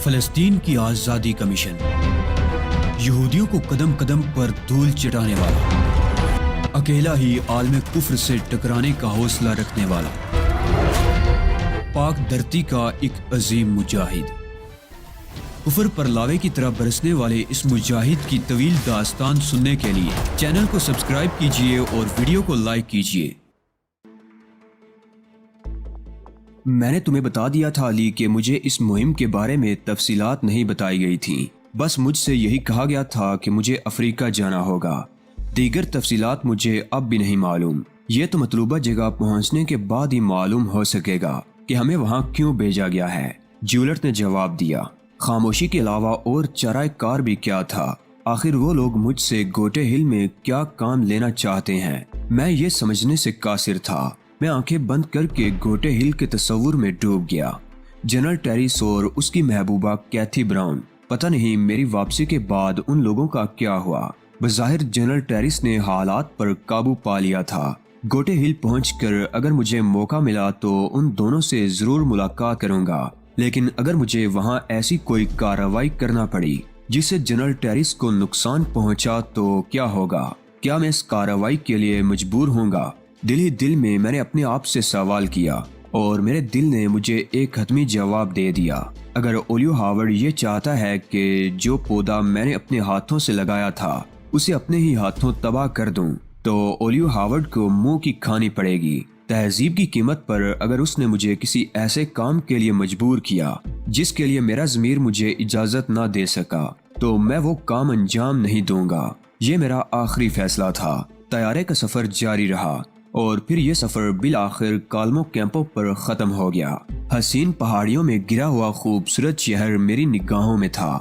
فلسطین کی آزادی کا مشن، یہودیوں کو قدم قدم پر دھول چٹانے والا، اکیلا ہی عالم کفر سے ٹکرانے کا حوصلہ رکھنے والا، پاک دھرتی کا ایک عظیم مجاہد، کفر پر لاوے کی طرح برسنے والے اس مجاہد کی طویل داستان سننے کے لیے چینل کو سبسکرائب کیجئے اور ویڈیو کو لائک کیجئے۔ میں نے تمہیں بتا دیا تھا علی کہ مجھے اس مہم کے بارے میں تفصیلات نہیں بتائی گئی تھیں، بس مجھ سے یہی کہا گیا تھا کہ مجھے افریقہ جانا ہوگا۔ دیگر تفصیلات مجھے اب بھی نہیں معلوم، یہ تو مطلوبہ جگہ پہنچنے کے بعد ہی معلوم ہو سکے گا کہ ہمیں وہاں کیوں بھیجا گیا ہے۔ جیولٹ نے جواب دیا، خاموشی کے علاوہ اور چارہ کار بھی کیا تھا؟ آخر وہ لوگ مجھ سے گوٹے ہل میں کیا کام لینا چاہتے ہیں؟ میں یہ سمجھنے سے قاصر تھا۔ میں آنکھیں بند کر کے گوٹے ہل کے تصور میں ڈوب گیا۔ جنرل ٹیریس اور اس کی محبوبہ کیتھی براؤن، پتہ نہیں میری واپسی کے بعد ان لوگوں کا کیا ہوا۔ بظاہر جنرل ٹیریس نے حالات پر قابو پا لیا تھا۔ گوٹے ہل پہنچ کر اگر مجھے موقع ملا تو ان دونوں سے ضرور ملاقات کروں گا، لیکن اگر مجھے وہاں ایسی کوئی کارروائی کرنا پڑی جس سے جنرل ٹیریس کو نقصان پہنچا تو کیا ہوگا؟ کیا میں اس کارروائی کے لیے مجبور ہوں گا؟ دل ہی دل میں نے اپنے آپ سے سوال کیا اور میرے دل نے مجھے ایک حتمی جواب دے دیا۔ اگر اولیو ہاورڈ یہ چاہتا ہے کہ جو پودا میں نے اپنے ہاتھوں سے لگایا تھا اسے اپنے ہی ہاتھوں تباہ کر دوں تو اولیو ہاورڈ کو منہ کی کھانی پڑے گی۔ تہذیب کی قیمت پر اگر اس نے مجھے کسی ایسے کام کے لیے مجبور کیا جس کے لیے میرا ضمیر مجھے اجازت نہ دے سکا تو میں وہ کام انجام نہیں دوں گا۔ یہ میرا آخری فیصلہ تھا۔ طیارے کا سفر جاری رہا اور پھر یہ سفر بالآخر کالمو کیمپو پر ختم ہو گیا۔ حسین پہاڑیوں میں گرا ہوا خوبصورت شہر میری نگاہوں میں تھا۔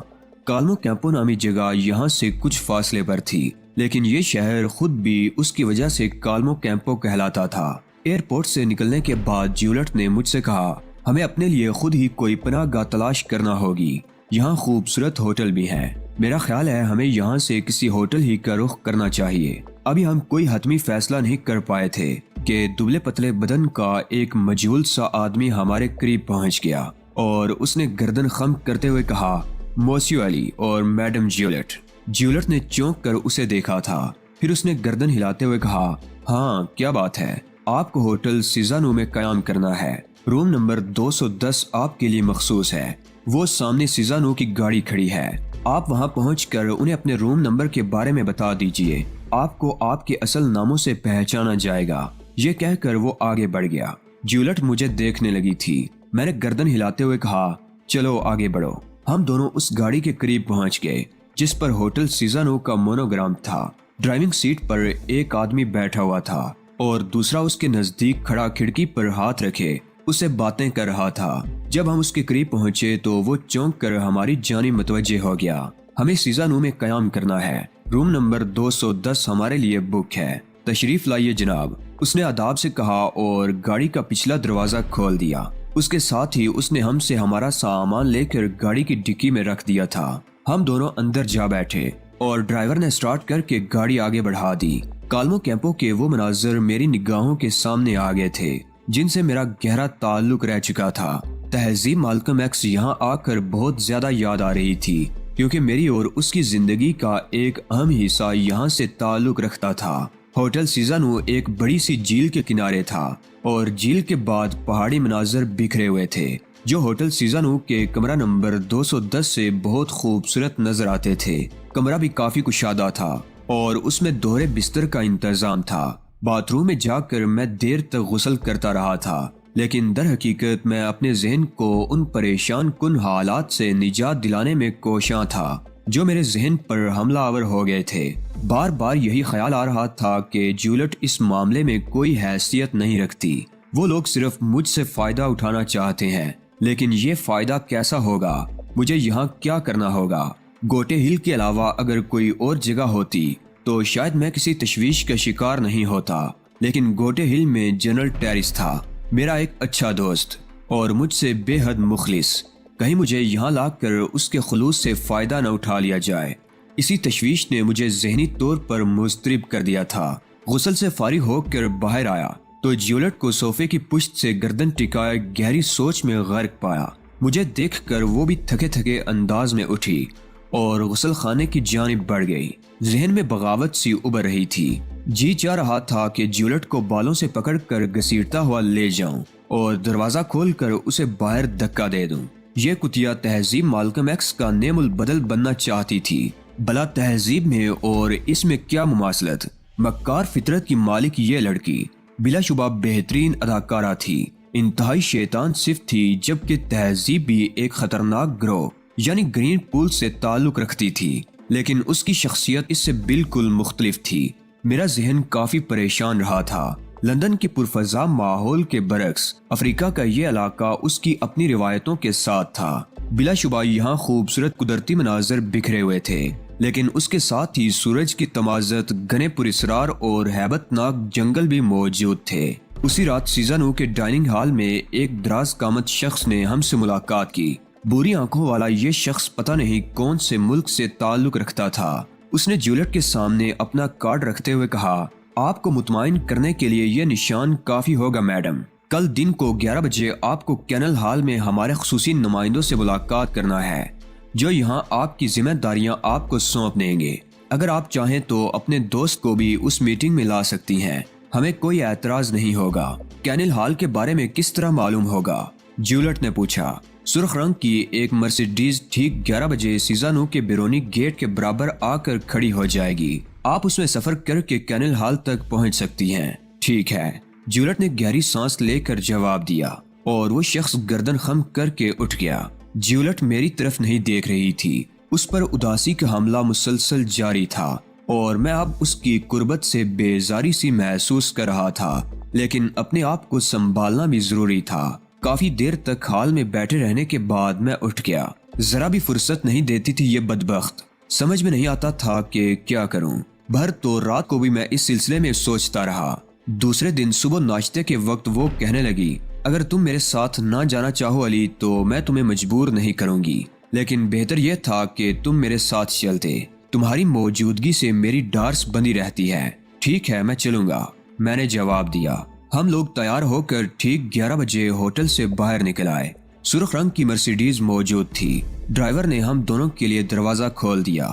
کالمو کیمپو نامی جگہ یہاں سے کچھ فاصلے پر تھی، لیکن یہ شہر خود بھی اس کی وجہ سے کالمو کیمپو کہلاتا تھا۔ ایئرپورٹ سے نکلنے کے بعد جیولٹ نے مجھ سے کہا، ہمیں اپنے لیے خود ہی کوئی پناہ گاہ تلاش کرنا ہوگی۔ یہاں خوبصورت ہوٹل بھی ہیں۔ میرا خیال ہے ہمیں یہاں سے کسی ہوٹل ہی کا رخ کرنا چاہیے۔ ابھی ہم کوئی حتمی فیصلہ نہیں کر پائے تھے کہ دبلے پتلے بدن کا ایک مجہول سا آدمی ہمارے قریب پہنچ گیا اور اس نے گردن خم کرتے ہوئے کہا، موسیو علی اور میڈم جیولٹ۔ جیولٹ نے چونک کر اسے دیکھا تھا، پھر اس نے گردن ہلاتے ہوئے کہا، ہاں کیا بات ہے؟ آپ کو ہوٹل سیزانو میں قیام کرنا ہے۔ روم نمبر 210 آپ کے لیے مخصوص ہے۔ وہ سامنے سیزانو کی گاڑی کھڑی ہے۔ آپ وہاں پہنچ کر انہیں اپنے روم نمبر کے بارے میں بتا دیجئے۔ آپ کو آپ کے اصل ناموں سے پہچانا جائے گا۔ یہ کہہ کر وہ آگے بڑھ گیا۔ جیولٹ مجھے دیکھنے لگی تھی۔ میں نے گردن ہلاتے ہوئے کہا، چلو آگے بڑھو۔ ہم دونوں اس گاڑی کے قریب پہنچ گئے جس پر ہوٹل سیزانو کا مونوگرام تھا۔ ڈرائیونگ سیٹ پر ایک آدمی بیٹھا ہوا تھا اور دوسرا اس کے نزدیک کھڑا کھڑکی پر ہاتھ رکھے اسے باتیں کر رہا تھا۔ جب ہم اس کے قریب پہنچے تو وہ چونک کر ہماری جانب متوجہ ہو گیا۔ ہمیں سیزانو میں قیام کرنا ہے۔ روم نمبر 210 ہمارے لیے بک ہے۔ تشریف لائیے جناب، اس نے اداب سے کہا اور گاڑی کا پچھلا دروازہ کھول دیا۔ اس کے ساتھ ہی اس نے ہم سے ہمارا سامان لے کر گاڑی کی ڈکی میں رکھ دیا تھا۔ ہم دونوں اندر جا بیٹھے اور ڈرائیور نے سٹارٹ کر کے گاڑی آگے بڑھا دی۔ کالمو کیمپو کے وہ مناظر میری نگاہوں کے سامنے آ گئے تھے جن سے میرا گہرا تعلق رہ چکا تھا۔ تہذیب مالکم ایکس یہاں آ کر بہت زیادہ یاد آ رہی تھی کیونکہ میری اور اس کی زندگی کا ایک اہم حصہ یہاں سے تعلق رکھتا تھا۔ ہوٹل سیزانو ایک بڑی سی جھیل کے کنارے تھا اور جھیل کے بعد پہاڑی مناظر بکھرے ہوئے تھے جو ہوٹل سیزانو کے کمرہ نمبر 210 سے بہت خوبصورت نظر آتے تھے۔ کمرہ بھی کافی کشادہ تھا اور اس میں دوہرے بستر کا انتظام تھا۔ باتھ روم میں جا کر میں دیر تک غسل کرتا رہا تھا، لیکن در حقیقت میں اپنے ذہن کو ان پریشان کن حالات سے نجات دلانے میں کوشاں تھا جو میرے ذہن پر حملہ آور ہو گئے تھے۔ بار بار یہی خیال آ رہا تھا کہ جیولٹ اس معاملے میں کوئی حیثیت نہیں رکھتی۔ وہ لوگ صرف مجھ سے فائدہ اٹھانا چاہتے ہیں، لیکن یہ فائدہ کیسا ہوگا؟ مجھے یہاں کیا کرنا ہوگا؟ گوٹے ہل کے علاوہ اگر کوئی اور جگہ ہوتی تو شاید میں کسی تشویش کا شکار نہیں ہوتا، لیکن گوٹے ہل میں جنرل ٹیریس تھا، میرا ایک اچھا دوست اور مجھ سے بے حد مخلص۔ کہیں مجھے یہاں لا کر اس کے خلوص سے فائدہ نہ اٹھا لیا جائے۔ اسی تشویش نے مجھے ذہنی طور پر مضطرب کر دیا تھا۔ غسل سے فارغ ہو کر باہر آیا تو جیولٹ کو صوفے کی پشت سے گردن ٹکائے گہری سوچ میں غرق پایا۔ مجھے دیکھ کر وہ بھی تھکے تھکے انداز میں اٹھی اور غسل خانے کی جانب بڑھ گئی۔ ذہن میں بغاوت سی ابھر رہی تھی۔ جی چاہ رہا تھا کہ جیولٹ کو بالوں سے پکڑ کر گھسیٹتا ہوا لے جاؤں اور دروازہ کھول کر اسے باہر دھکا دے دوں۔ یہ کتیا تہذیب مالکم ایکس کا نعم البدل بننا چاہتی تھی۔ بلا تہذیب میں اور اس میں کیا مماثلت۔ مکار فطرت کی مالک یہ لڑکی بلا شبہ بہترین اداکارہ تھی، انتہائی شیطان صفت تھی، جبکہ تہذیب بھی ایک خطرناک گروہ یعنی گرین پول سے تعلق رکھتی تھی، لیکن اس کی شخصیت اس سے بالکل مختلف تھی۔ میرا ذہن کافی پریشان رہا تھا۔ لندن کے پرفضا ماحول کے برعکس افریقہ کا یہ علاقہ اس کی اپنی روایتوں کے ساتھ تھا۔ بلا شبہ یہاں خوبصورت قدرتی مناظر بکھرے ہوئے تھے، لیکن اس کے ساتھ ہی سورج کی تمازت، گھنے پراسرار اور ہیبت ناک جنگل بھی موجود تھے۔ اسی رات سیزانو کے ڈائننگ ہال میں ایک دراز قامت شخص نے ہم سے ملاقات کی۔ بری آنکھوں والا یہ شخص پتہ نہیں کون سے ملک سے تعلق رکھتا تھا۔ اس نے جیولٹ کے سامنے اپنا کارڈ رکھتے ہوئے کہا، آپ کو مطمئن کرنے کے لیے یہ نشان کافی ہوگا میڈم۔ کل دن کو 11 بجے آپ کو کینل ہال میں ہمارے خصوصی نمائندوں سے ملاقات کرنا ہے، جو یہاں آپ کی ذمہ داریاں آپ کو سونپ دیں گے۔ اگر آپ چاہیں تو اپنے دوست کو بھی اس میٹنگ میں لا سکتی ہیں، ہمیں کوئی اعتراض نہیں ہوگا۔ کینل ہال کے بارے میں کس طرح معلوم ہوگا؟ جیولٹ نے پوچھا۔ سرخ رنگ کی ایک مرسیڈیز ٹھیک 11 بجے سیزانو کے بیرونی گیٹ کے برابر آ کر کھڑی ہو جائے گی۔ آپ اس میں سفر کر کے کینل ہال تک پہنچ سکتی ہیں۔ ٹھیک ہے، جیولٹ نے گہری سانس لے کر جواب دیا اور وہ شخص گردن خم کر کے اٹھ گیا۔ جیولٹ میری طرف نہیں دیکھ رہی تھی، اس پر اداسی کا حملہ مسلسل جاری تھا اور میں اب اس کی قربت سے بیزاری سی محسوس کر رہا تھا، لیکن اپنے آپ کو سنبھالنا بھی ضروری تھا۔ کافی دیر تک ہال میں بیٹھے رہنے کے بعد میں اٹھ گیا۔ ذرا بھی فرصت نہیں دیتی تھی یہ بدبخت۔ سمجھ میں نہیں آتا تھا کہ کیا کروں۔ بھر تو رات کو بھی میں اس سلسلے میں سوچتا رہا۔ دوسرے دن صبح ناشتے کے وقت وہ کہنے لگی، اگر تم میرے ساتھ نہ جانا چاہو علی تو میں تمہیں مجبور نہیں کروں گی، لیکن بہتر یہ تھا کہ تم میرے ساتھ چلتے۔ تمہاری موجودگی سے میری ڈارس بندی رہتی ہے۔ ٹھیک ہے، میں چلوں گا، میں نے جواب دیا۔ ہم لوگ تیار ہو کر ٹھیک 11 بجے ہوٹل سے باہر نکل آئے۔ سرخ رنگ کی مرسیڈیز موجود تھی۔ ڈرائیور نے ہم دونوں کے لیے دروازہ کھول دیا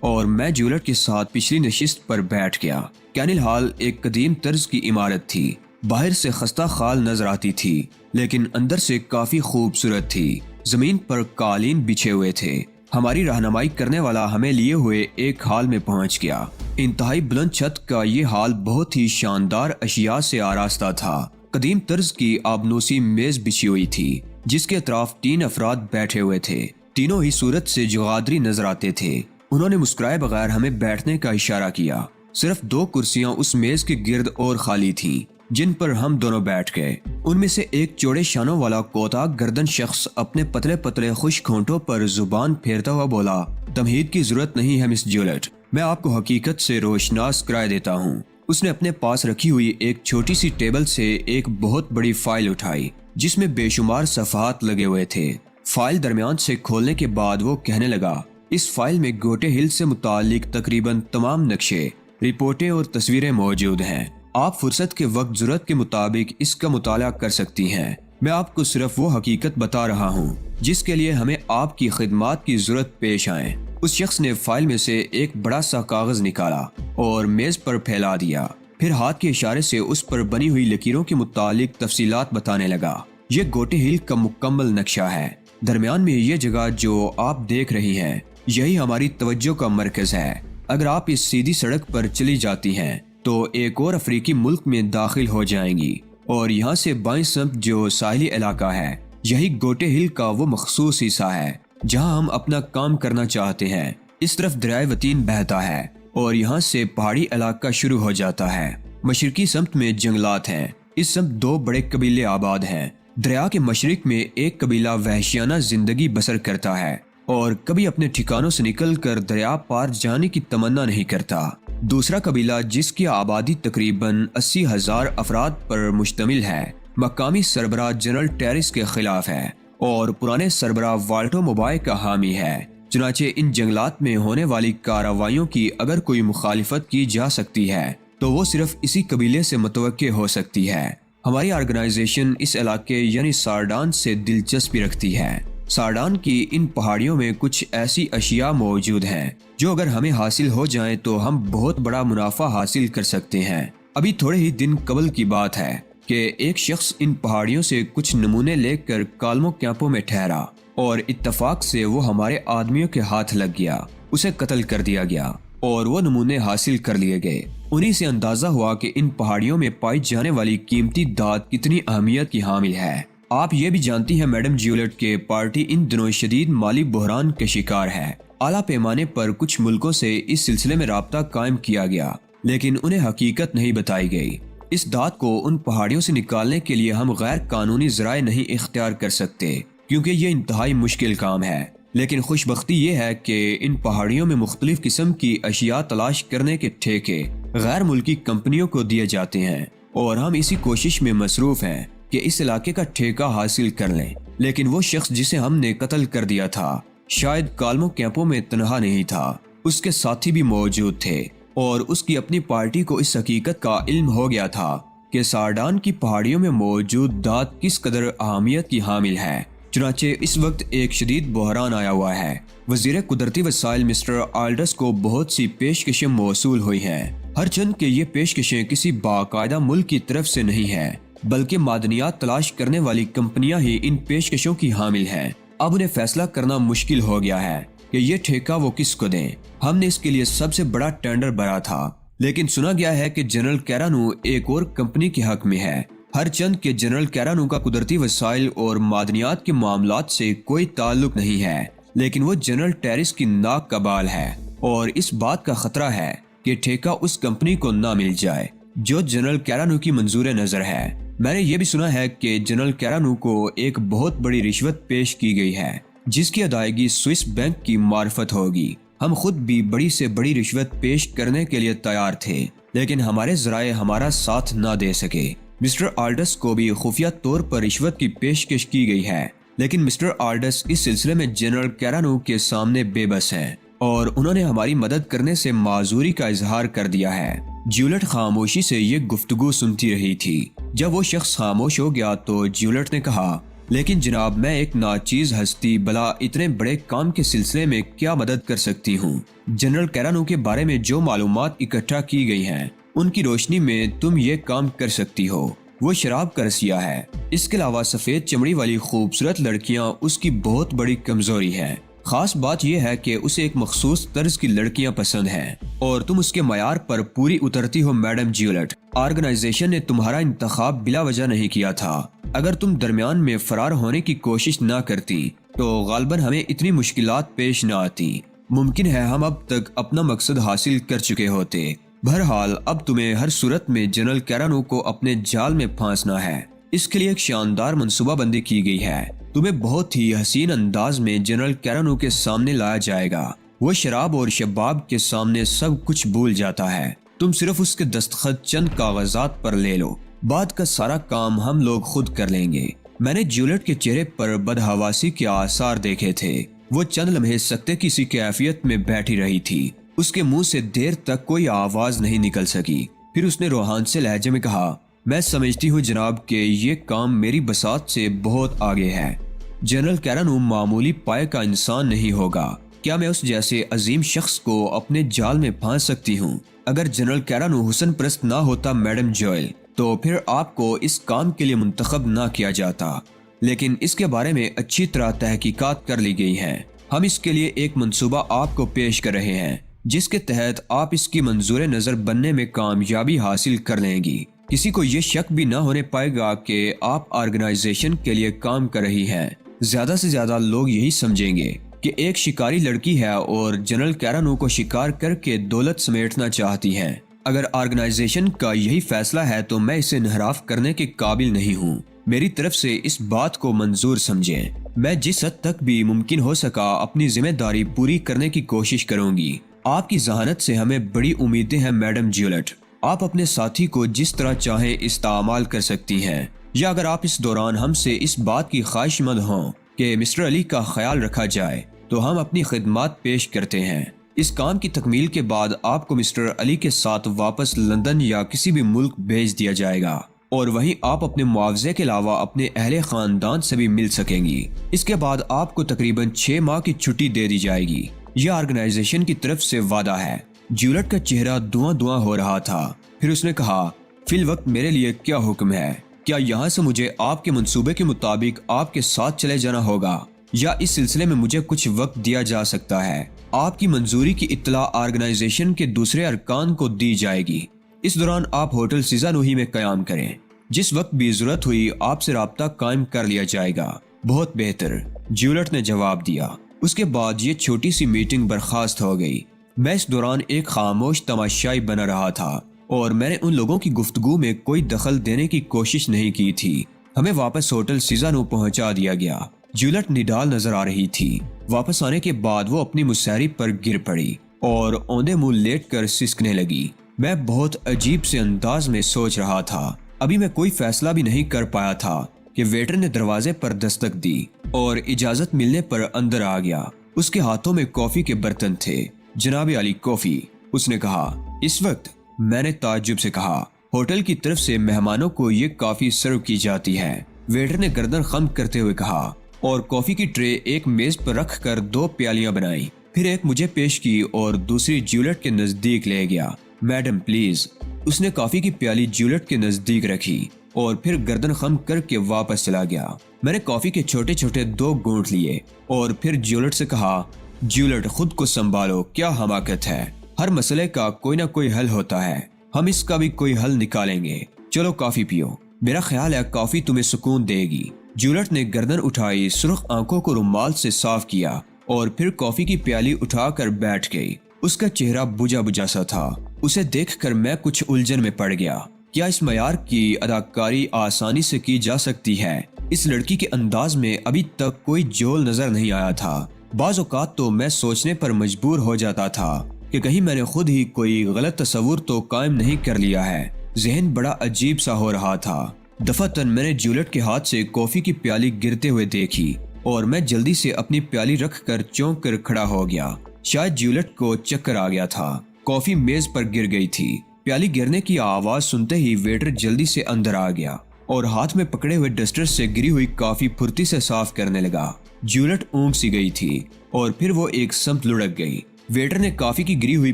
اور میں جیولٹ کے ساتھ پچھلی نشست پر بیٹھ گیا۔ کینل ہال ایک قدیم طرز کی عمارت تھی۔ باہر سے خستہ خال نظر آتی تھی، لیکن اندر سے کافی خوبصورت تھی۔ زمین پر قالین بچھے ہوئے تھے۔ ہماری رہنمائی کرنے والا ہمیں لیے ہوئے ایک ہال میں پہنچ گیا۔ انتہائی بلند چھت کا یہ ہال بہت ہی شاندار اشیاء سے آراستہ تھا۔ قدیم طرز کی آبنوسی میز بچھی ہوئی تھی، جس کے اطراف 3 افراد بیٹھے ہوئے تھے۔ تینوں ہی صورت سے جغادری نظر آتے تھے۔ انہوں نے مسکرائے بغیر ہمیں بیٹھنے کا اشارہ کیا۔ صرف 2 کرسیاں اس میز کے گرد اور خالی تھیں، جن پر ہم دونوں بیٹھ گئے۔ ان میں سے ایک چوڑے شانوں والا کوتاہ گردن شخص اپنے پتلے پتلے خشک ہونٹوں پر زبان پھیرتا ہوا بولا، تمہید کی ضرورت نہیں ہے مس جیولٹ، میں آپ کو حقیقت سے روشناس کرائے دیتا ہوں۔ اس نے اپنے پاس رکھی ہوئی ایک چھوٹی سی ٹیبل سے ایک بہت بڑی فائل اٹھائی، جس میں بے شمار صفحات لگے ہوئے تھے۔ فائل درمیان سے کھولنے کے بعد وہ کہنے لگا، اس فائل میں گوٹے ہل سے متعلق تقریباً تمام نقشے، رپورٹیں اور تصویریں موجود ہیں۔ آپ فرصت کے وقت ضرورت کے مطابق اس کا مطالعہ کر سکتی ہیں۔ میں آپ کو صرف وہ حقیقت بتا رہا ہوں جس کے لیے ہمیں آپ کی خدمات کی ضرورت پیش آئے۔ اس شخص نے فائل میں سے ایک بڑا سا کاغذ نکالا اور میز پر پھیلا دیا، پھر ہاتھ کے اشارے سے اس پر بنی ہوئی لکیروں کے متعلق تفصیلات بتانے لگا۔ یہ گوٹے ہل کا مکمل نقشہ ہے۔ درمیان میں یہ جگہ جو آپ دیکھ رہی ہیں، یہی ہماری توجہ کا مرکز ہے۔ اگر آپ اس سیدھی سڑک پر چلی جاتی ہیں تو ایک اور افریقی ملک میں داخل ہو جائیں گی، اور یہاں سے بائیں سمت جو ساحلی علاقہ ہے، یہی گوٹے ہل کا وہ مخصوص حصہ ہے جہاں ہم اپنا کام کرنا چاہتے ہیں۔ اس طرف دریائے وطین بہتا ہے اور یہاں سے پہاڑی علاقہ شروع ہو جاتا ہے۔ مشرقی سمت میں جنگلات ہیں۔ اس سمت 2 بڑے قبیلے آباد ہیں۔ دریا کے مشرق میں ایک قبیلہ وحشیانہ زندگی بسر کرتا ہے اور کبھی اپنے ٹھکانوں سے نکل کر دریا پار جانے کی تمنا نہیں کرتا۔ دوسرا قبیلہ جس کی آبادی تقریباً 80,000 افراد پر مشتمل ہے، مقامی سربراہ جنرل ٹیرس کے خلاف ہے اور پرانے سربراہ والٹو موبائے کا حامی ہے۔ چنانچہ ان جنگلات میں ہونے والی کارروائیوں کی اگر کوئی مخالفت کی جا سکتی ہے تو وہ صرف اسی قبیلے سے متوقع ہو سکتی ہے۔ ہماری آرگنائزیشن اس علاقے یعنی سارڈان سے دلچسپی رکھتی ہے۔ سارڈان کی ان پہاڑیوں میں کچھ ایسی اشیاء موجود ہیں جو اگر ہمیں حاصل ہو جائیں تو ہم بہت بڑا منافع حاصل کر سکتے ہیں۔ ابھی تھوڑے ہی دن قبل کی بات ہے کہ ایک شخص ان پہاڑیوں سے کچھ نمونے لے کر کالمو کیمپوں میں ٹھہرا اور اتفاق سے وہ ہمارے آدمیوں کے ہاتھ لگ گیا، اسے قتل کر دیا گیا اور وہ نمونے حاصل کر لیے گئے۔ انہی سے اندازہ ہوا کہ ان پہاڑیوں میں پائی جانے والی قیمتی دھات کتنی اہمیت کی حامل ہے۔ آپ یہ بھی جانتی ہیں میڈم جیولٹ کہ پارٹی ان دنوں شدید مالی بحران کے شکار ہے۔ اعلیٰ پیمانے پر کچھ ملکوں سے اس سلسلے میں رابطہ قائم کیا گیا لیکن انہیں حقیقت نہیں بتائی گئی۔ اس دھات کو ان پہاڑیوں سے نکالنے کے لیے ہم غیر قانونی ذرائع نہیں اختیار کر سکتے کیونکہ یہ انتہائی مشکل کام ہے، لیکن خوش بختی یہ ہے کہ ان پہاڑیوں میں مختلف قسم کی اشیاء تلاش کرنے کے ٹھیکے غیر ملکی کمپنیوں کو دیے جاتے ہیں اور ہم اسی کوشش میں مصروف ہیں کہ اس علاقے کا ٹھیکہ حاصل کر لیں۔ لیکن وہ شخص جسے ہم نے قتل کر دیا تھا شاید کالمو کیمپوں میں تنہا نہیں تھا، اس کے ساتھی بھی موجود تھے اور اس کی اپنی پارٹی کو اس حقیقت کا علم ہو گیا تھا کہ سارڈان کی پہاڑیوں میں موجود دھات کس قدر اہمیت کی حامل ہے۔ چنانچہ اس وقت ایک شدید بحران آیا ہوا ہے۔ وزیر قدرتی وسائل مسٹر آلڈس کو بہت سی پیشکشیں موصول ہوئی ہیں، ہر چند کہ یہ پیشکشیں کسی باقاعدہ ملک کی طرف سے نہیں ہیں بلکہ معدنیات تلاش کرنے والی کمپنیاں ہی ان پیشکشوں کی حامل ہیں۔ اب انہیں فیصلہ کرنا مشکل ہو گیا ہے کہ یہ ٹھیکہ وہ کس کو دیں۔ ہم نے اس کے لیے سب سے بڑا ٹینڈر بھرا تھا لیکن سنا گیا ہے کہ جنرل کیرانو ایک اور کمپنی کے حق میں ہے۔ ہر چند کہ جنرل کیرانو کا قدرتی وسائل اور معدنیات کے معاملات سے کوئی تعلق نہیں ہے، لیکن وہ جنرل ٹیرس کی ناک کا بال ہے اور اس بات کا خطرہ ہے کہ ٹھیکہ اس کمپنی کو نہ مل جائے جو جنرل کیرانو کی منظور نظر ہے۔ میں نے یہ بھی سنا ہے کہ جنرل کیرانو کو ایک بہت بڑی رشوت پیش کی گئی ہے جس کی ادائیگی سوئس بینک کی معرفت ہوگی۔ ہم خود بھی بڑی سے بڑی رشوت پیش کرنے کے لیے تیار تھے لیکن ہمارے ذرائع ہمارا ساتھ نہ دے سکے۔ مسٹر آلڈس کو بھی خفیہ طور پر رشوت کی پیشکش کی گئی ہے لیکن مسٹر آلڈس اس سلسلے میں جنرل کیرانو کے سامنے بے بس ہیں اور انہوں نے ہماری مدد کرنے سے معذوری کا اظہار کر دیا ہے۔ جیولٹ خاموشی سے یہ گفتگو سنتی رہی تھی۔ جب وہ شخص خاموش ہو گیا تو جیولٹ نے کہا، لیکن جناب میں ایک ناچیز ہستی بلا اتنے بڑے کام کے سلسلے میں کیا مدد کر سکتی ہوں؟ جنرل کیرانو کے بارے میں جو معلومات اکٹھا کی گئی ہیں ان کی روشنی میں تم یہ کام کر سکتی ہو۔ وہ شراب کا رسیہ ہے، اس کے علاوہ سفید چمڑی والی خوبصورت لڑکیاں اس کی بہت بڑی کمزوری ہے۔ خاص بات یہ ہے کہ اسے ایک مخصوص طرز کی لڑکیاں پسند ہیں اور تم اس کے معیار پر پوری اترتی ہو میڈم جیولٹ۔ آرگنائزیشن نے تمہارا انتخاب بلا وجہ نہیں کیا تھا۔ اگر تم درمیان میں فرار ہونے کی کوشش نہ کرتی تو غالباً ہمیں اتنی مشکلات پیش نہ آتی۔ ممکن ہے ہم اب تک اپنا مقصد حاصل کر چکے ہوتے۔ بہرحال اب تمہیں ہر صورت میں جنرل کیرانو کو اپنے جال میں پھانسنا ہے۔ اس کے لیے ایک شاندار منصوبہ بندی کی گئی ہے۔ تمہیں بہت ہی حسین انداز میں جنرل کیرانو کے سامنے لایا جائے گا۔ وہ شراب اور شباب کے سامنے سب کچھ بھول جاتا ہے۔ تم صرف اس کے دستخط چند کاغذات پر لے لو، بعد کا سارا کام ہم لوگ خود کر لیں گے۔ میں نے جیولٹ کے چہرے پر بدحواسی کے آثار دیکھے تھے۔ وہ چند لمحے سکتے کی سی کیفیت میں بیٹھی رہی تھی۔ اس کے منہ سے دیر تک کوئی آواز نہیں نکل سکی۔ پھر اس نے روحان سے لہجے میں کہا، میں سمجھتی ہوں جناب کہ یہ کام میری بساط سے بہت آگے ہے۔ جنرل کیرانو معمولی پائے کا انسان نہیں ہوگا۔ کیا میں اس جیسے عظیم شخص کو اپنے جال میں پھانس سکتی ہوں؟ اگر جنرل کیرانو حسن پرست نہ ہوتا میڈم جوئل تو پھر آپ کو اس کام کے لیے منتخب نہ کیا جاتا، لیکن اس کے بارے میں اچھی طرح تحقیقات کر لی گئی ہیں۔ ہم اس کے لیے ایک منصوبہ آپ کو پیش کر رہے ہیں جس کے تحت آپ اس کی منظور نظر بننے میں کامیابی حاصل کر لیں گی۔ کسی کو یہ شک بھی نہ ہونے پائے گا کہ آپ آرگنائزیشن کے لیے کام کر رہی ہیں۔ زیادہ سے زیادہ لوگ یہی سمجھیں گے کہ ایک شکاری لڑکی ہے اور جنرل کیرانو کو شکار کر کے دولت سمیٹنا چاہتی ہیں۔ اگر آرگنائزیشن کا یہی فیصلہ ہے تو میں اسے انحراف کرنے کے قابل نہیں ہوں۔ میری طرف سے اس بات کو منظور سمجھیں۔ میں جس حد تک بھی ممکن ہو سکا اپنی ذمہ داری پوری کرنے کی کوشش کروں گی۔ آپ کی ذہانت سے ہمیں بڑی امیدیں ہیں میڈم جیولٹ۔ آپ اپنے ساتھی کو جس طرح چاہیں استعمال کر سکتی ہیں، یا اگر آپ اس دوران ہم سے اس بات کی خواہش مند ہوں کہ مسٹر علی کا خیال رکھا جائے تو ہم اپنی خدمات پیش کرتے ہیں۔ اس کام کی تکمیل کے بعد آپ کو مسٹر علی کے ساتھ واپس لندن یا کسی بھی ملک بھیج دیا جائے گا۔ اور وہیں آپ اپنے معاوضے کے علاوہ اپنے اہل خاندان سے بھی مل سکیں گی۔ اس کے بعد آپ کو تقریباً 6 ماہ کی چھٹی دے دی جائے گی۔ یہ آرگنائزیشن کی طرف سے وعدہ ہے۔ جیولٹ کا چہرہ دھواں ہو رہا تھا۔ پھر اس نے کہا، فی الوقت میرے لیے کیا حکم ہے؟ کیا یہاں سے مجھے آپ کے منصوبے کے مطابق آپ کے ساتھ چلے جانا ہوگا یا اس سلسلے میں مجھے کچھ وقت دیا جا سکتا ہے؟ آپ کی منظوری کی اطلاع آرگنائزیشن کے دوسرے ارکان کو دی جائے گی۔ اس دوران آپ ہوٹل سیزانوہی میں قیام کریں۔ جس وقت بھی ضرورت ہوئی آپ سے رابطہ قائم کر لیا جائے گا۔ بہت بہتر، جیولٹ نے جواب دیا۔ اس کے بعد یہ چھوٹی سی میٹنگ برخاست ہو گئی۔ میں اس دوران ایک خاموش تماشائی بنا رہا تھا اور میں نے ان لوگوں کی گفتگو میں کوئی دخل دینے کی کوشش نہیں کی تھی۔ ہمیں واپس ہوٹل سیزانو پہنچا دیا گیا۔ جیولٹ نڈال نظر آ رہی تھی۔ واپس آنے کے بعد وہ اپنی مسہری پر گر پڑی اور اوندے منہ لیٹ کر سسکنے لگی۔ میں بہت عجیب سے انداز میں سوچ رہا تھا۔ ابھی میں کوئی فیصلہ بھی نہیں کر پایا تھا کہ ویٹر نے دروازے پر دستک دی اور اجازت ملنے پر اندر آ گیا۔ اس کے ہاتھوں میں کافی کے برتن تھے۔ جناب عالی کافی، اس نے کہا۔ اس وقت؟ میں نے تعجب سے کہا۔ ہوٹل کی طرف سے مہمانوں کو یہ کافی سرو کی جاتی ہے، ویٹر نے گردن خم کرتے ہوئے کہا، اور کافی کی ٹرے ایک میز پر رکھ کر 2 پیالیاں بنائی، پھر ایک مجھے پیش کی اور دوسری جیولٹ کے نزدیک لے گیا۔ Madam please. اس نے کافی کی پیالی جیولٹ کے نزدیک رکھی اور پھر گردن خم کر کے واپس چلا گیا۔ میں نے کافی کے چھوٹے چھوٹے 2 گھونٹ لیے اور پھر جیولٹ سے کہا، جیولٹ خود کو سنبھالو، کیا حماقت ہے۔ ہر مسئلے کا کوئی نہ کوئی حل ہوتا ہے، ہم اس کا بھی کوئی حل نکالیں گے۔ چلو کافی پیو، میرا خیال ہے کافی تمہیں سکون دے گی۔ جیولٹ نے گردن اٹھائی، سرخ آنکھوں کو رومال سے صاف کیا اور پھر کافی کی پیالی اٹھا کر بیٹھ گئی۔ اس کا چہرہ بجھا بجھا سا تھا۔ اسے دیکھ کر میں کچھ الجھن میں پڑ گیا۔ کیا اس معیار کی اداکاری آسانی سے کی جا سکتی ہے؟ اس لڑکی کے انداز میں ابھی تک کوئی جول نظر نہیں آیا تھا۔ بعض اوقات تو میں سوچنے پر مجبور ہو جاتا تھا کہ کہیں میں نے خود ہی کوئی غلط تصور تو قائم نہیں کر لیا ہے۔ ذہن بڑا عجیب سا ہو رہا تھا۔ دفعتاً میں نے جیولٹ کے ہاتھ سے کافی کی پیالی گرتے ہوئے دیکھی اور میں جلدی سے اپنی پیالی رکھ کر چونک کر کھڑا ہو گیا۔ شاید جیولٹ کو چکر آ گیا تھا۔ کافی میز پر گر گئی تھی۔ پیالی گرنے کی آواز سنتے ہی ویٹر جلدی سے اندر آ گیا اور ہاتھ میں پکڑے ہوئے ڈسٹر سے گری ہوئی کافی پھرتی سے صاف کرنے لگا۔ جیولٹ اونگ سی گئی تھی اور پھر وہ ایک سمت لڑک گئی۔ ویٹر نے کافی کی گری ہوئی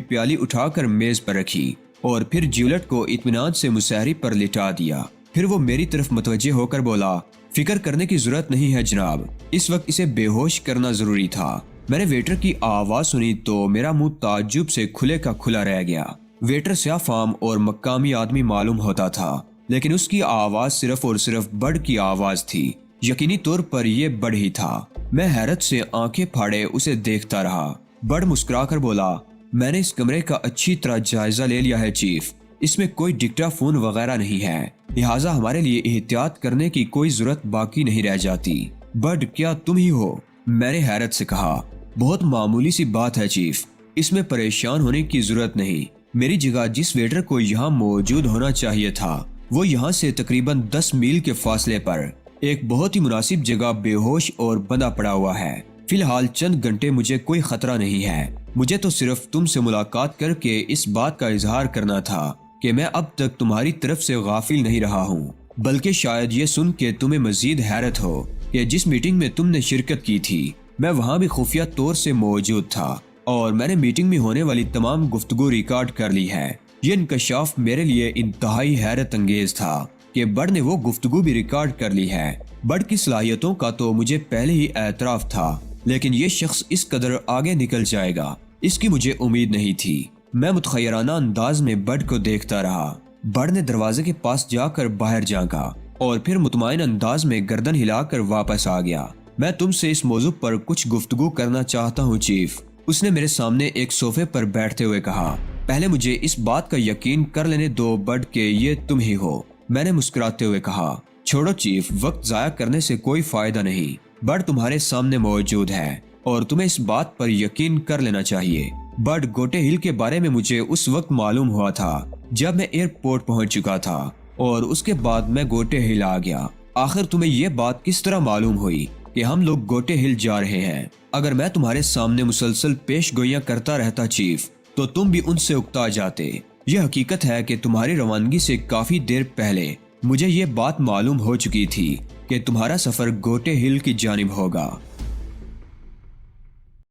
پیالی اٹھا کر میز پر رکھی اور پھر جیولٹ کو اطمینان سے مسہری پر لٹا دیا۔ پھر وہ میری طرف متوجہ ہو کر بولا، فکر کرنے کی ضرورت نہیں ہے جناب، اس وقت اسے بے ہوش کرنا ضروری تھا۔ میں نے ویٹر کی آواز سنی تو میرا منہ تعجب سے کھلے کا کھلا رہ گیا۔ ویٹر سیاہ فام اور مقامی آدمی معلوم ہوتا تھا، لیکن اس کی آواز صرف اور صرف برڈ کی آواز تھی۔ یقینی طور پر یہ برڈ ہی تھا۔ میں حیرت سے آنکھیں پھاڑے اسے دیکھتا رہا۔ برڈ مسکرا کر بولا، میں نے اس کمرے کا اچھی طرح جائزہ لے لیا ہے چیف، اس میں کوئی ڈکٹا فون وغیرہ نہیں ہے، لہٰذا ہمارے لیے احتیاط کرنے کی کوئی ضرورت باقی نہیں رہ جاتی۔ برڈ کیا تم ہی ہو؟ میں نے حیرت سے کہا، بہت معمولی سی بات ہے چیف، اس میں پریشان ہونے کی ضرورت نہیں۔ میری جگہ جس ویٹر کو یہاں موجود ہونا چاہیے تھا وہ یہاں سے تقریباً 10 میل کے فاصلے پر ایک بہت ہی مناسب جگہ بے ہوش اور بندہ پڑا ہوا ہے۔ فی الحال چند گھنٹے مجھے کوئی خطرہ نہیں ہے۔ مجھے تو صرف تم سے ملاقات کر کے اس بات کا اظہار کرنا تھا کہ میں اب تک تمہاری طرف سے غافل نہیں رہا ہوں، بلکہ شاید یہ سن کے تمہیں مزید حیرت ہو کہ جس میٹنگ میں تم نے شرکت کی تھی میں وہاں بھی خفیہ طور سے موجود تھا اور میں نے میٹنگ میں ہونے والی تمام گفتگو ریکارڈ کر لی ہے۔ یہ انکشاف میرے لیے انتہائی حیرت انگیز تھا کہ برڈ نے وہ گفتگو بھی ریکارڈ کر لی ہے۔ برڈ کی صلاحیتوں کا تو مجھے پہلے ہی اعتراف تھا، لیکن یہ شخص اس قدر آگے نکل جائے گا اس کی مجھے امید نہیں تھی۔ میں متحیرانہ انداز میں برڈ کو دیکھتا رہا۔ برڈ نے دروازے کے پاس جا کر باہر جھانکا اور پھر مطمئن انداز میں گردن ہلا کر واپس آ گیا۔ میں تم سے اس موضوع پر کچھ گفتگو کرنا چاہتا ہوں چیف، اس نے میرے سامنے ایک صوفے پر بیٹھتے ہوئے کہا۔ پہلے مجھے اس بات کا یقین کر لینے دو برڈ کہ یہ تم ہی ہو، میں نے مسکراتے ہوئے کہا۔ چھوڑو چیف، وقت ضائع کرنے سے کوئی فائدہ نہیں۔ برڈ تمہارے سامنے موجود ہے اور تمہیں اس بات پر یقین کر لینا چاہیے۔ برڈ، گوٹے ہل کے بارے میں مجھے اس وقت معلوم ہوا تھا جب میں ایئرپورٹ پہنچ چکا تھا اور اس کے بعد میں گوٹے ہل آ گیا۔ آخر تمہیں یہ بات کس طرح معلوم ہوئی کہ ہم لوگ گوٹے ہل جا رہے ہیں؟ اگر میں تمہارے سامنے مسلسل پیش گوئیاں کرتا رہتا چیف تو تم بھی ان سے اکتا جاتے۔ یہ حقیقت ہے کہ تمہاری روانگی سے کافی دیر پہلے مجھے یہ بات معلوم ہو چکی تھی کہ تمہارا سفر گوٹے ہل کی جانب ہوگا